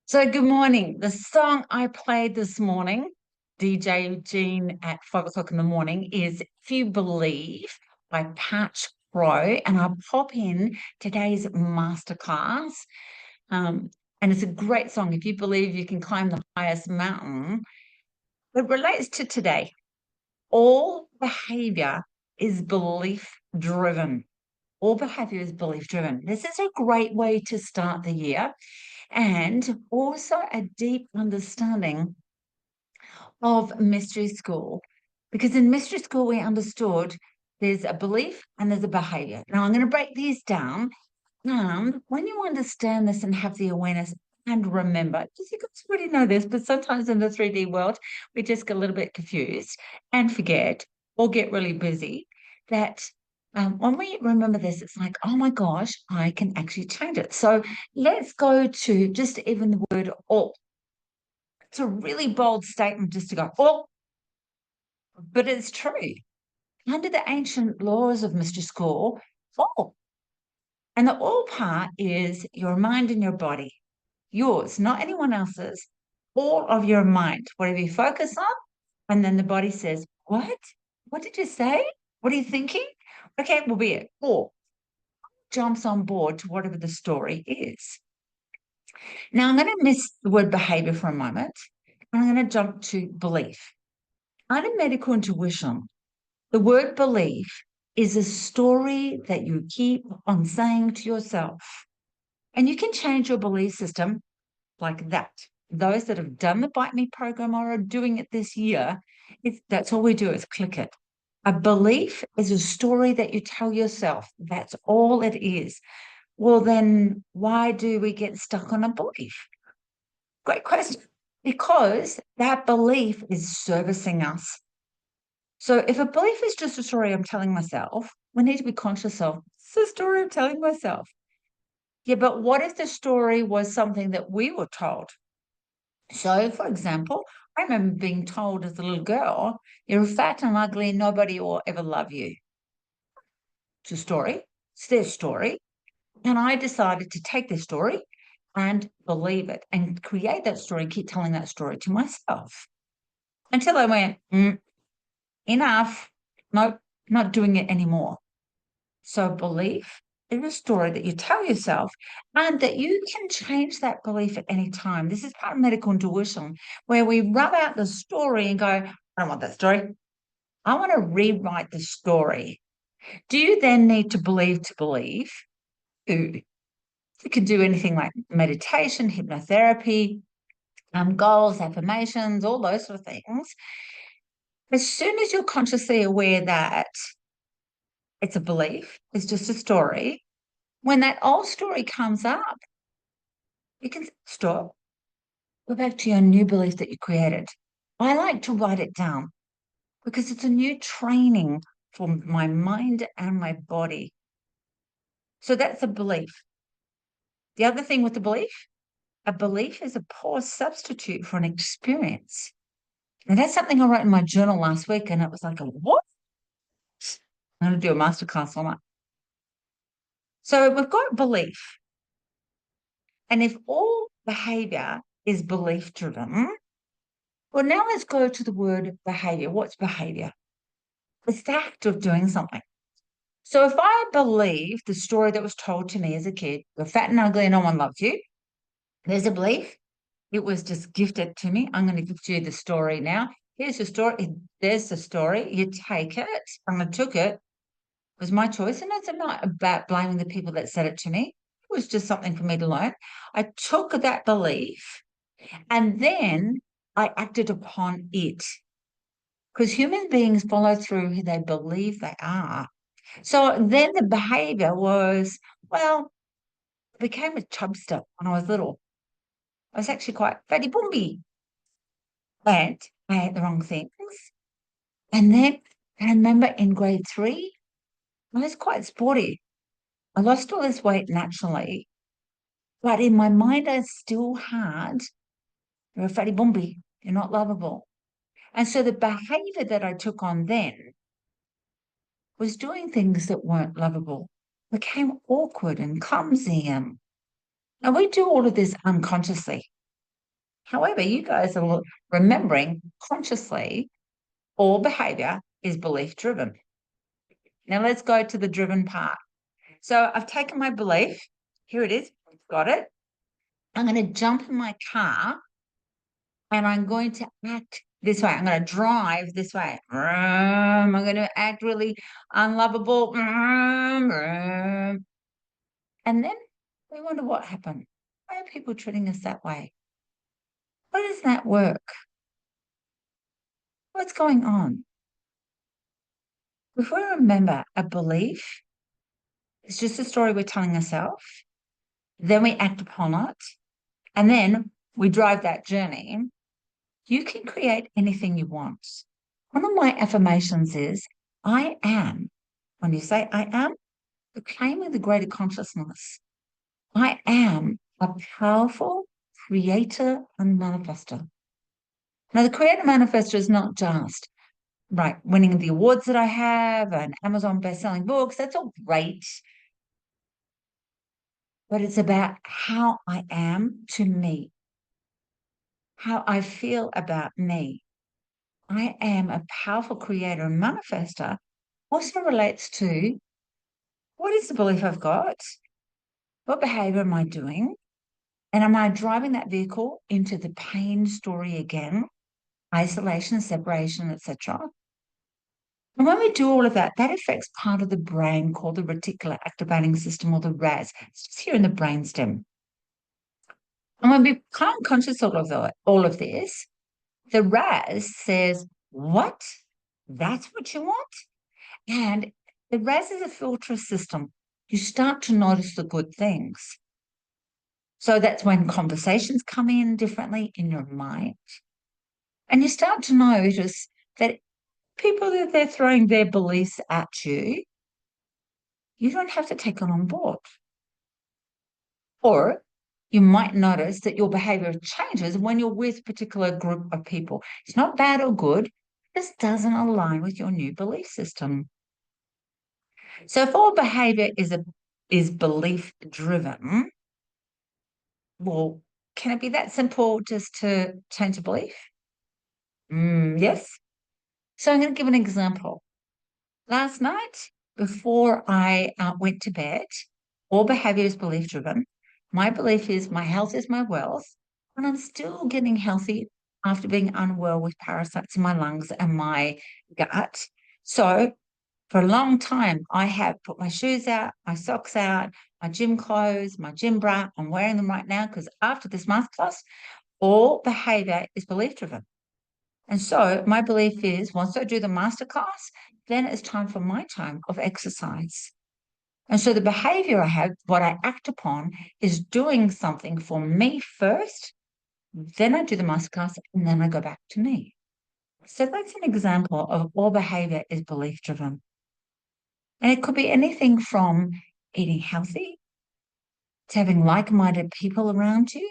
So, good morning. The song I played this morning, DJ Jean at 5 o'clock in the morning, is If You Believe by Patch Crow. And I'll pop in today's masterclass. Um, and it's a great song. If you believe you can climb the highest mountain, it relates to today. All behavior is belief driven. All behavior is belief driven. This is a great way to start the year and also a deep understanding of mystery school. Because in mystery school, we understood there's a belief and there's a behavior. Now, I'm going to break these down. And when you understand this and have the awareness and remember, because you guys already know this, but sometimes in the 3D world, we just get a little bit confused and forget or get really busy that when we remember this, it's like, oh my gosh, I can actually change it. So let's go to just even the word all. It's a really bold statement just to go, all, but it's true. Under the ancient laws of Mr. School, all. And the all part is your mind and your body, yours, not anyone else's, all of your mind, whatever you focus on. And then the body says, what? What did you say? What are you thinking? Okay, will be it. All jumps on board to whatever the story is. Now, I'm going to miss the word behavior for a moment, and I'm going to jump to belief. Under medical intuition, the word belief is a story that you keep on saying to yourself. And you can change your belief system like that. Those that have done the Bite Me program or are doing it this year, that's all we do is click it. A belief is a story that you tell yourself. That's all it is. Well, then why do we get stuck on a belief? Great question. Because that belief is servicing us. So if a belief is just a story I'm telling myself, we need to be conscious of it's a story I'm telling myself. Yeah, but what if the story was something that we were told? So, for example, I remember being told as a little girl, you're fat and ugly, nobody will ever love you. It's a story, it's their story. And I decided to take this story and believe it and create that story and keep telling that story to myself until I went, enough, nope, not doing it anymore. So, belief is a story that you tell yourself and that you can change that belief at any time. This is part of medical intuition where we rub out the story and go, I don't want that story. I want to rewrite the story. Do you then need to believe to believe? You can do anything like meditation, hypnotherapy, goals, affirmations, all those sort of things. As soon as you're consciously aware that it's a belief, it's just a story, when that old story comes up, you can stop, go back to your new belief that you created. I like to write it down because it's a new training for my mind and my body. So that's a belief. The other thing with the belief, a belief is a poor substitute for an experience. And that's something I wrote in my journal last week, and it was like, what? I'm going to do a masterclass on it. So we've got belief. And if all behavior is belief driven, well, now let's go to the word behavior. What's behavior? It's the act of doing something. So if I believe the story that was told to me as a kid, you're fat and ugly and no one loves you, there's a belief. It was just gifted to me. I'm going to gift you the story now. Here's the story. There's the story. You take it. I took it. It was my choice. And it's not about blaming the people that said it to me. It was just something for me to learn. I took that belief and then I acted upon it. Because human beings follow through who they believe they are. So then the behavior was, well, I became a chubster when I was little. I was actually quite fatty boomby. And I ate the wrong things. And then I remember in grade 3, I was quite sporty. I lost all this weight naturally. But in my mind, I still had, you're a fatty boomby. You're not lovable. And so the behavior that I took on then was doing things that weren't lovable, became awkward and clumsy. And we do all of this unconsciously. However, you guys are remembering consciously all behavior is belief driven. Now let's go to the driven part. So I've taken my belief. Here it is. Got it. I'm going to jump in my car and I'm going to act this way. I'm going to drive this way. I'm going to act really unlovable. And then we wonder what happened. Why are people treating us that way? Why does that work? What's going on? If we remember a belief, it's just a story we're telling ourselves, then we act upon it, and then we drive that journey, you can create anything you want. One of my affirmations is, I am. When you say I am, you're claiming the greater consciousness. I am a powerful creator and manifester. Now, the creator manifester is not just, right, winning the awards that I have and Amazon best-selling books. That's all great. But it's about how I am to me, how I feel about me. I am a powerful creator and manifester also relates to what is the belief I've got? What behavior am I doing? And am I driving that vehicle into the pain story again? Isolation, separation, etc. And when we do all of that, that affects part of the brain called the reticular activating system, or the RAS. It's just here in the brainstem. And when we become conscious of all of this, the RAS says, what? That's what you want? And the RAS is a filter system. You start to notice the good things. So that's when conversations come in differently in your mind. And you start to notice that people that they're throwing their beliefs at you, you don't have to take it on board. Or you might notice that your behavior changes when you're with a particular group of people. It's not bad or good. This doesn't align with your new belief system. So if all behavior is belief driven, well, can it be that simple just to change a belief? Yes. So I'm going to give an example. Last night, before I went to bed, all behavior is belief driven. My belief is my health is my wealth, and I'm still getting healthy after being unwell with parasites in my lungs and my gut. So for a long time, I have put my shoes out, my socks out, my gym clothes, my gym bra. I'm wearing them right now because after this masterclass, all behavior is belief driven. And so my belief is once I do the masterclass, then it's time for my time of exercise. And so the behavior I have, what I act upon, is doing something for me first, then I do the masterclass, and then I go back to me. So that's an example of all behavior is belief driven. And it could be anything from eating healthy to having like-minded people around you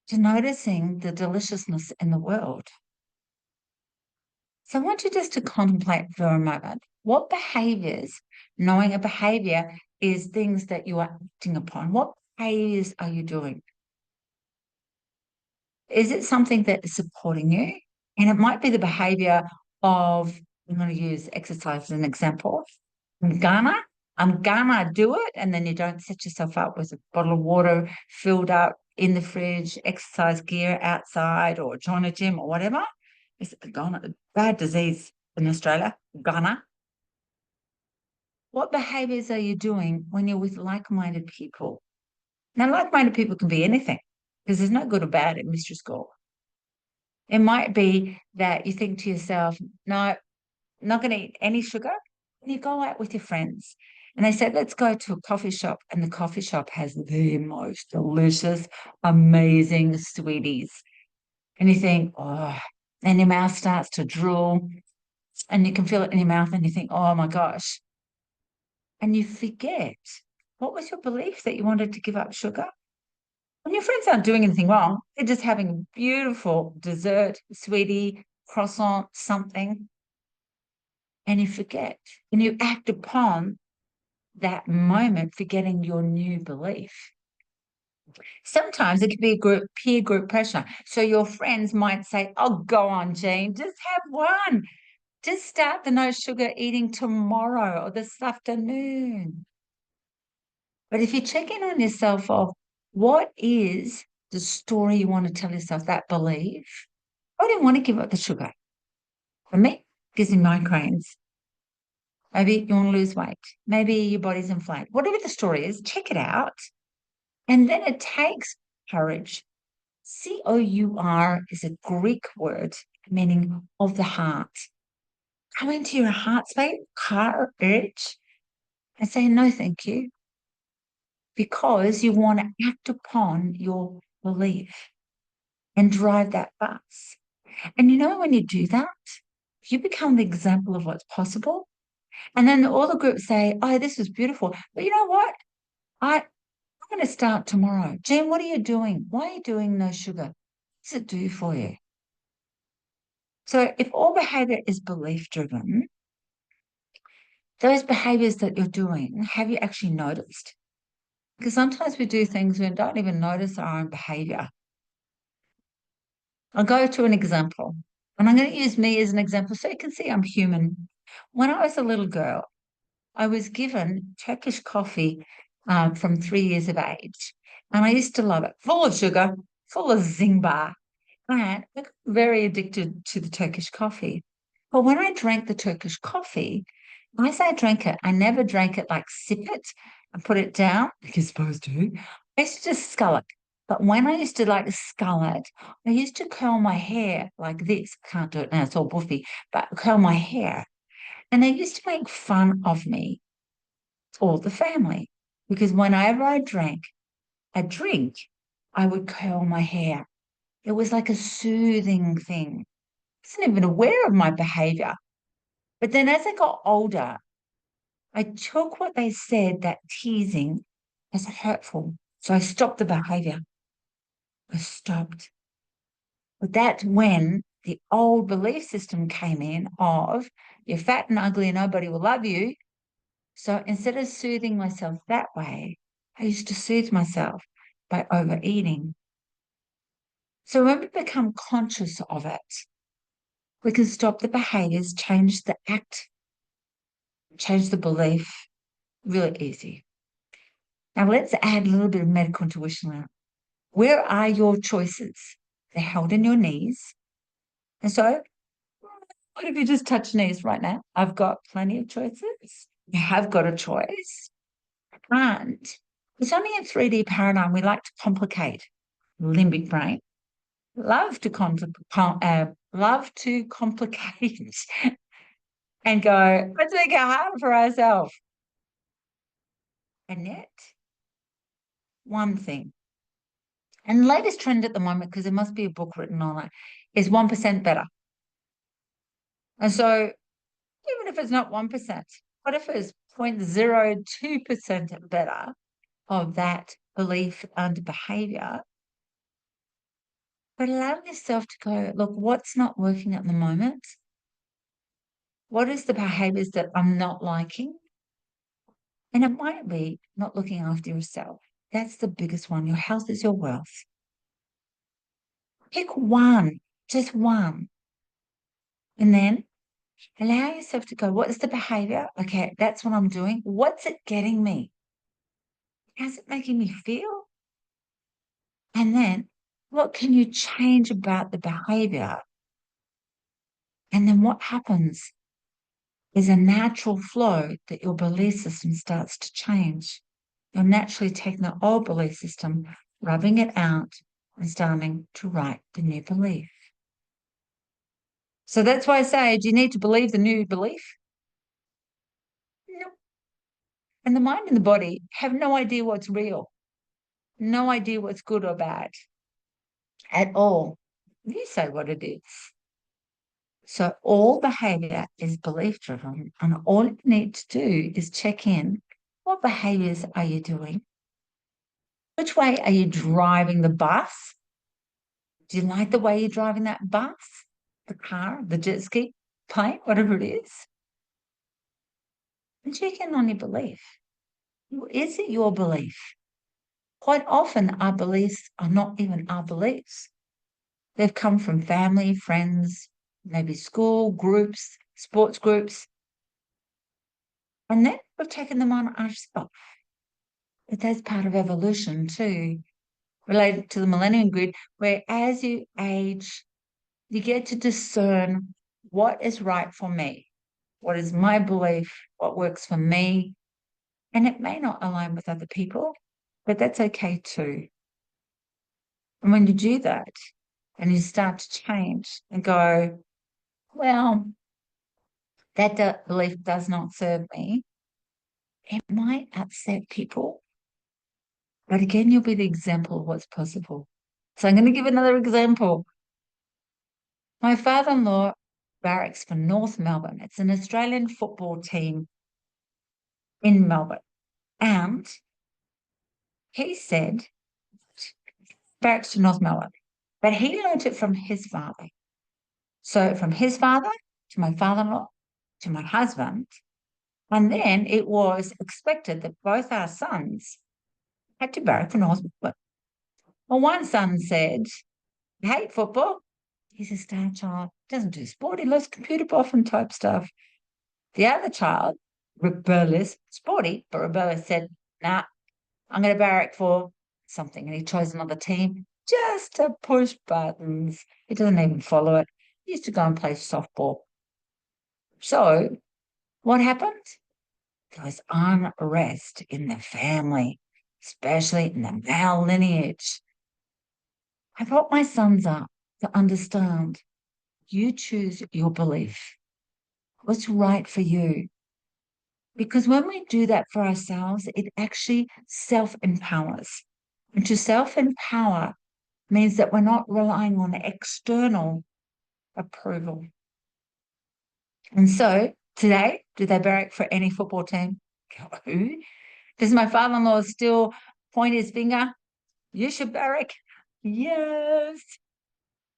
to noticing the deliciousness in the world. So I want you just to contemplate for a moment what behaviors, knowing a behavior is things that you are acting upon. What behaviors are you doing? Is it something that is supporting you? And it might be the behavior of, I'm going to use exercise as an example. I'm gonna do it. And then you don't set yourself up with a bottle of water filled up in the fridge, exercise gear outside, or join a gym or whatever. It's a bad disease in Australia. Ghana. What behaviors are you doing when you're with like-minded people? Now, like-minded people can be anything because there's no good or bad in mystery school. It might be that you think to yourself, no, not going to eat any sugar. And you go out with your friends and they say, let's go to a coffee shop. And the coffee shop has the most delicious, amazing sweeties. And you think, oh, and your mouth starts to drool and you can feel it in your mouth and you think, oh my gosh. And you forget, what was your belief that you wanted to give up sugar? When your friends aren't doing anything wrong, they're just having beautiful dessert, sweetie, croissant, something, and you forget. And you act upon that moment, forgetting your new belief. Sometimes it can be a peer group pressure. So your friends might say, oh, go on, Jean, just have one. Just start the no sugar eating tomorrow or this afternoon. But if you check in on yourself of what is the story you want to tell yourself, that belief, I didn't want to give up the sugar. For me, it gives me migraines. Maybe you want to lose weight. Maybe your body's inflamed. Whatever the story is, check it out. And then it takes courage. Cour is a Greek word meaning of the heart. Go into your heart space, courage, and say, no, thank you, because you want to act upon your belief and drive that bus. And you know, when you do that, you become the example of what's possible. And then all the groups say, oh, this is beautiful. But you know what? I'm going to start tomorrow. Jean, what are you doing? Why are you doing no sugar? What does it do for you? So if all behavior is belief driven, those behaviors that you're doing, have you actually noticed? Because sometimes we do things we don't even notice our own behavior. I'll go to an example, and I'm going to use me as an example so you can see I'm human. When I was a little girl, I was given Turkish coffee from 3 years of age, and I used to love it, full of sugar, full of zingbar, and I got very addicted to the Turkish coffee. But when I drank the Turkish coffee, when I say I drank it, I never drank it like sip it and put it down, like you're supposed to. I used to just scull it. But when I used to like scull it, I used to curl my hair like this. I can't do it now, it's all buffy, but curl my hair. And they used to make fun of me, all the family, because whenever I drank a drink, I would curl my hair. It was like a soothing thing. I wasn't even aware of my behavior. But then as I got older, I took what they said, that teasing, as hurtful. So I stopped the behavior. I stopped. But that's when the old belief system came in of you're fat and ugly and nobody will love you. So instead of soothing myself that way, I used to soothe myself by overeating. So when we become conscious of it, we can stop the behaviors, change the act, change the belief. Really easy. Now let's add a little bit of medical intuition now. Where are your choices? They're held in your knees. And so, what if you just touch knees right now? I've got plenty of choices. You have got a choice. And it's only in 3D paradigm we like to complicate. Limbic brain. Love to complicate and go, let's make it hard for ourselves. And yet, one thing, and the latest trend at the moment, because there must be a book written on it, is 1% better. And so even if it's not 1%, what if it's 0.02% better of that belief and behavior? But allow yourself to go, look, what's not working at the moment? What is the behaviors that I'm not liking? And it might be not looking after yourself. That's the biggest one. Your health is your wealth. Pick one, just one. And then allow yourself to go, what is the behavior? Okay, that's what I'm doing. What's it getting me? How's it making me feel? And then what can you change about the behavior? And then what happens is a natural flow that your belief system starts to change. You're naturally taking the old belief system, rubbing it out, and starting to write the new belief. So that's why I say, do you need to believe the new belief? No. And the mind and the body have no idea what's real, no idea what's good or bad at all. You say what it is. So all behavior is belief driven, and all you need to do is check in. What behaviors are you doing? Which way are you driving the bus? Do you like the way you're driving that bus, the car, the jet ski, plane, whatever it is? And check in on your belief. Is it your belief? Quite often, our beliefs are not even our beliefs. They've come from family, friends, maybe school groups, sports groups, and then we've taken them on ourselves. But that's part of evolution too, related to the Millennium Grid, where as you age, you get to discern what is right for me, what is my belief, what works for me. And it may not align with other people, but that's okay too. And when you do that and you start to change and go, well, that belief does not serve me, it might upset people. But again, you'll be the example of what's possible. So I'm going to give another example. My father-in-law barracks for North Melbourne. It's an Australian football team in Melbourne. And he said, barracks to North Melbourne. But he learnt it from his father. So from his father to my father-in-law to my husband. And then it was expected that both our sons had to barrack for North Melbourne. Well, one son said, I hate football. He's a star child, doesn't do sport, he loves computer buff and type stuff. The other child, rebellious, sporty, but rebellious, said, nah, I'm going to barrack for something. And he chose another team just to push buttons. He doesn't even follow it. He used to go and play softball. So what happened? There was unrest in the family, especially in the male lineage. I brought my sons up to understand you choose your belief. What's right for you? Because when we do that for ourselves, it actually self-empowers. And to self-empower means that we're not relying on external approval. And so today, do they barrack for any football team? Who? Does my father-in-law still point his finger? You should barrack. Yes.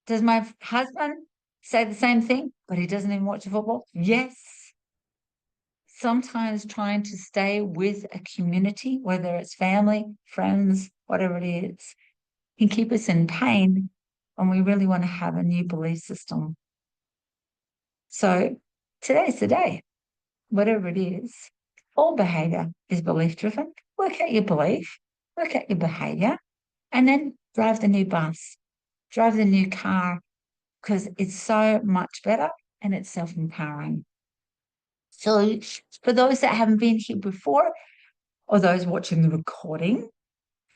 Does my husband say the same thing, but he doesn't even watch the football? Yes. Sometimes trying to stay with a community, whether it's family, friends, whatever it is, can keep us in pain when we really want to have a new belief system. So today's the day, whatever it is. All behavior is belief driven. Work out your belief, work out your behavior, and then drive the new bus, drive the new car, because it's so much better and it's self-empowering. So for those that haven't been here before, or those watching the recording,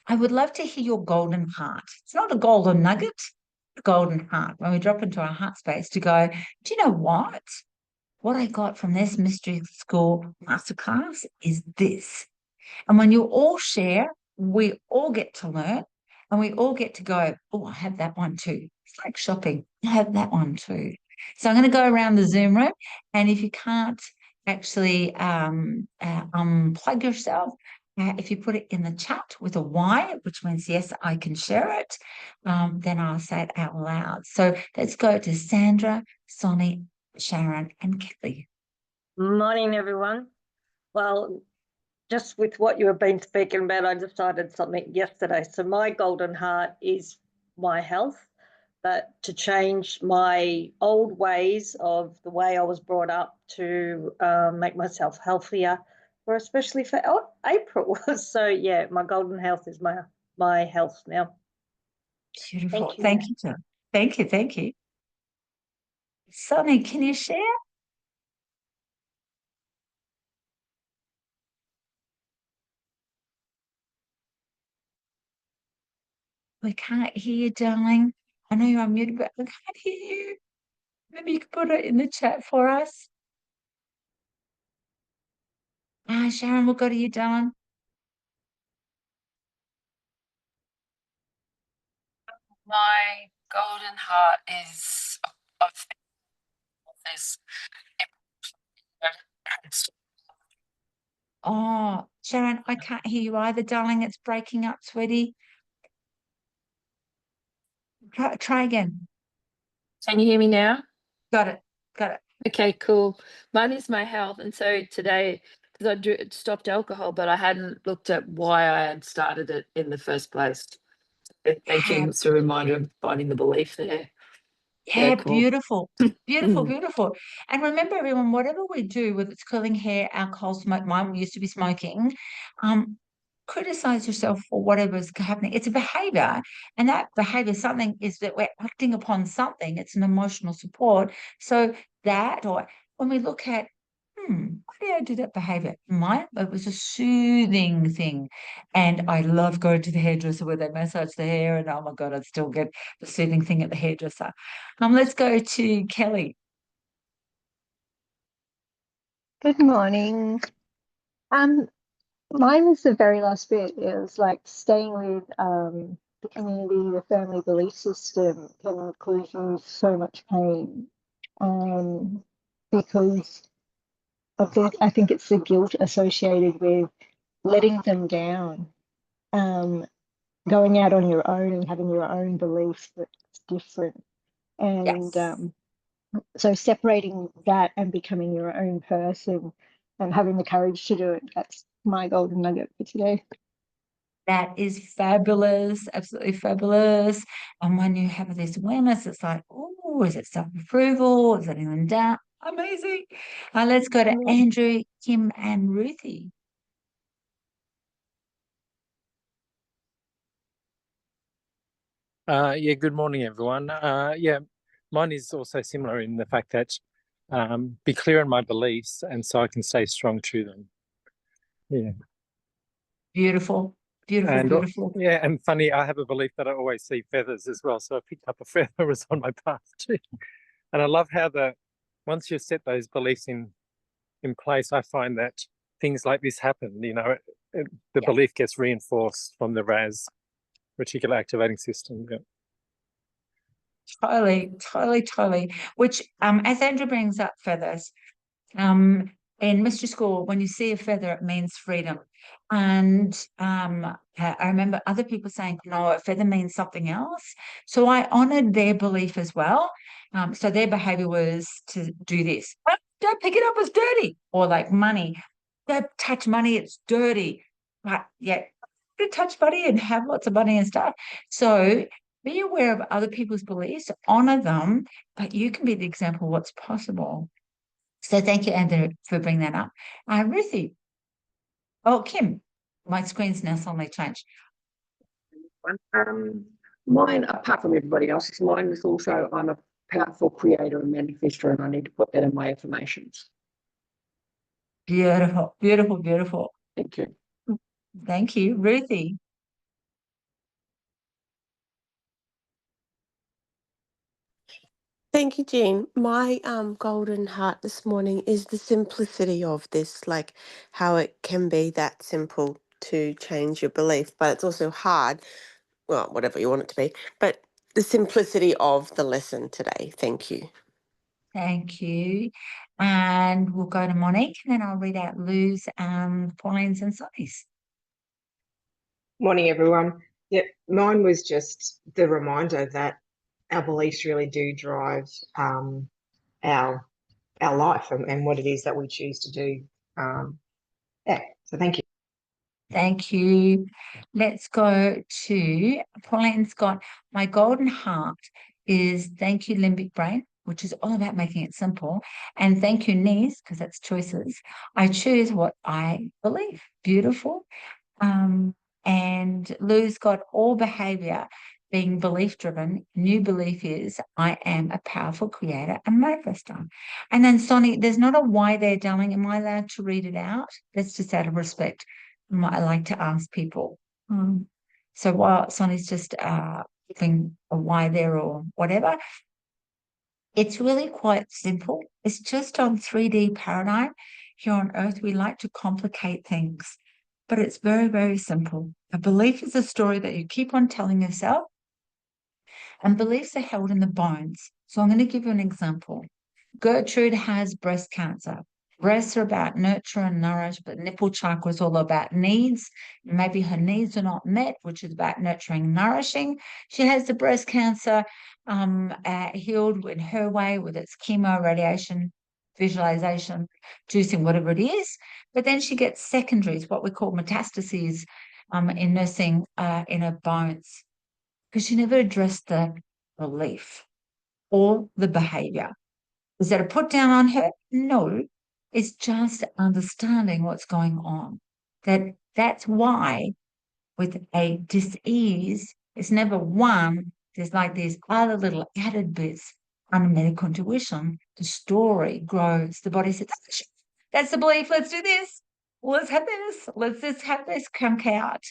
I would love to hear your golden heart. It's not a golden nugget, a golden heart. When we drop into our heart space to go, do you know what? What I got from this Mystery School Masterclass is this. And when you all share, we all get to learn and we all get to go, oh, I have that one too. It's like shopping. I have that one too. So I'm going to go around the Zoom room. And if you can't actually unplug yourself, if you put it in the chat with a Y, which means yes, I can share it, then I'll say it out loud. So let's go to Sandra, Sonny, Sharon, and Kelly. Morning, everyone. Well, just with what you have been speaking about, I decided something yesterday. So my golden heart is my health, but to change my old ways of the way I was brought up to make myself healthier, or especially for April. So yeah, my golden health is my health now. Beautiful. Thank you, John. Thank you. Thank you. Sonny, can you share? We can't hear you, darling. I know you're unmuted, but we can't hear you. Maybe you could put it in the chat for us. Sharon, we'll go to you, darling. My golden heart is of this. Oh, Sharon, I can't hear you either, darling. It's breaking up, sweetie. Try again. Can you hear me now? Got it. Got it. Okay, cool. Mine is my health. And so today, because I stopped alcohol, but I hadn't looked at why I had started it in the first place. Thank you. It's a reminder of finding the belief there. Yeah, Cool. beautiful. Beautiful, beautiful. And remember, everyone, whatever we do, whether it's curling hair, alcohol, smoke, mine used to be smoking, criticize yourself for whatever's happening. It's a behavior, and that behavior, something is that we're acting upon something. It's an emotional support. So that, or when we look at, why did I do that behavior? It was a soothing thing. And I love going to the hairdresser where they massage the hair, and oh my God, I'd still get the soothing thing at the hairdresser. Let's go to Kelly. Good morning. Mine was the very last bit. It was like staying with the community, the family belief system can cause you so much pain. Because of the, I think it's the guilt associated with letting them down. Going out on your own and having your own beliefs that's different. And Yes. so separating that and becoming your own person and having the courage to do it, that's my golden nugget for today. That is fabulous, absolutely fabulous. And when you have this awareness, it's like, oh, is it self-approval? Is it in doubt? Amazing. Let's go to Andrew, Kim, and Ruthie. Yeah, good morning, everyone. Yeah, mine is also similar in the fact that be clear in my beliefs, and so I can stay strong to them. Yeah. Beautiful, beautiful, And beautiful. yeah, and funny, I have a belief that I always see feathers as well. So I picked up a feather was on my path too. And I love how once you set those beliefs in place, I find that things like this happen. The belief gets reinforced from the RAS, reticular activating system. Yeah. Totally. Which, as Andrew brings up feathers, in mystery school, when you see a feather, it means freedom. And I remember other people saying, no, a feather means something else. So I honored their belief as well. So their behavior was to do this. Don't pick it up, it's dirty. Or like money. Don't touch money, it's dirty. But yeah, you touch money and have lots of money and stuff. So be aware of other people's beliefs, honor them, but you can be the example of what's possible. So thank you, Andrew, for bringing that up. Ruthie. Oh, Kim. My screen's now suddenly changed. Mine, apart from everybody else's, mine is also I'm a powerful creator and manifestor, and I need to put that in my affirmations. Beautiful, beautiful, beautiful. Thank you. Thank you, Ruthie. Thank you, Jean. My golden heart this morning is the simplicity of this, like how it can be that simple to change your belief, but it's also hard, well, whatever you want it to be, but the simplicity of the lesson today. Thank you. Thank you. And we'll go to Monique, and then I'll read out Lou's, Pauline's, and Sonny's. Morning, everyone. Yep, mine was just the reminder that our beliefs really do drive our life and what it is that we choose to do. So thank you. Thank you. Let's go to Pauline's got my golden heart is thank you, limbic brain, which is all about making it simple. And thank you, knees, because that's choices. I choose what I believe. Beautiful. And Lou's got all behavior being belief driven. New belief is I am a powerful creator and manifestor. And then Sonny, there's not a why there, darling. Am I allowed to read it out? That's just out of respect. I like to ask people. So while Sonny's just giving a why there or whatever, it's really quite simple. It's just on 3D paradigm. Here on Earth, we like to complicate things, but it's very, very simple. A belief is a story that you keep on telling yourself, and beliefs are held in the bones. So I'm going to give you an example. Gertrude has breast cancer. Breasts are about nurture and nourish, but nipple chakra is all about needs. Maybe her needs are not met, which is about nurturing and nourishing. She has the breast cancer healed in her way with its chemo, radiation, visualization, juicing, whatever it is. But then she gets secondaries, what we call metastases, in nursing in her bones, because she never addressed the belief or the behavior. Is that a put down on her? No, it's just understanding what's going on. That's why with a dis-ease, it's never one. There's like these other little added bits under medical intuition. The story grows. The body says, that's the belief. Let's do this. Let's have this. Let's just have this come out.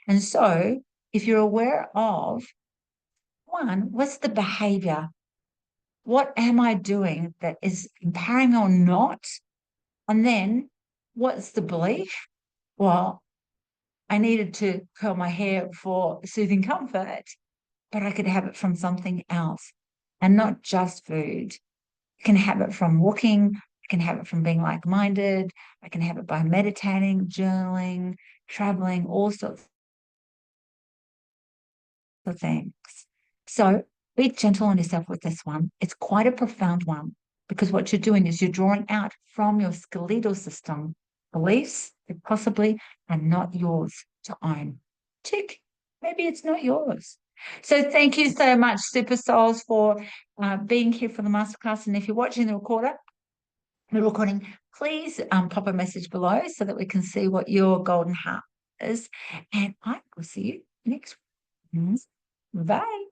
And so if you're aware of, one, what's the behavior? What am I doing that is empowering or not? And then what's the belief? Well, I needed to curl my hair for soothing comfort, but I could have it from something else and not just food. I can have it from walking. I can have it from being like-minded. I can have it by meditating, journaling, traveling, all sorts of things. So be gentle on yourself with this one. It's quite a profound one, because what you're doing is you're drawing out from your skeletal system beliefs that possibly are not yours to own. Tick. Maybe it's not yours. So thank you so much, Super Souls, for being here for the masterclass. And if you're watching the recording, please pop a message below so that we can see what your golden heart is. And I will see you next week. Bye.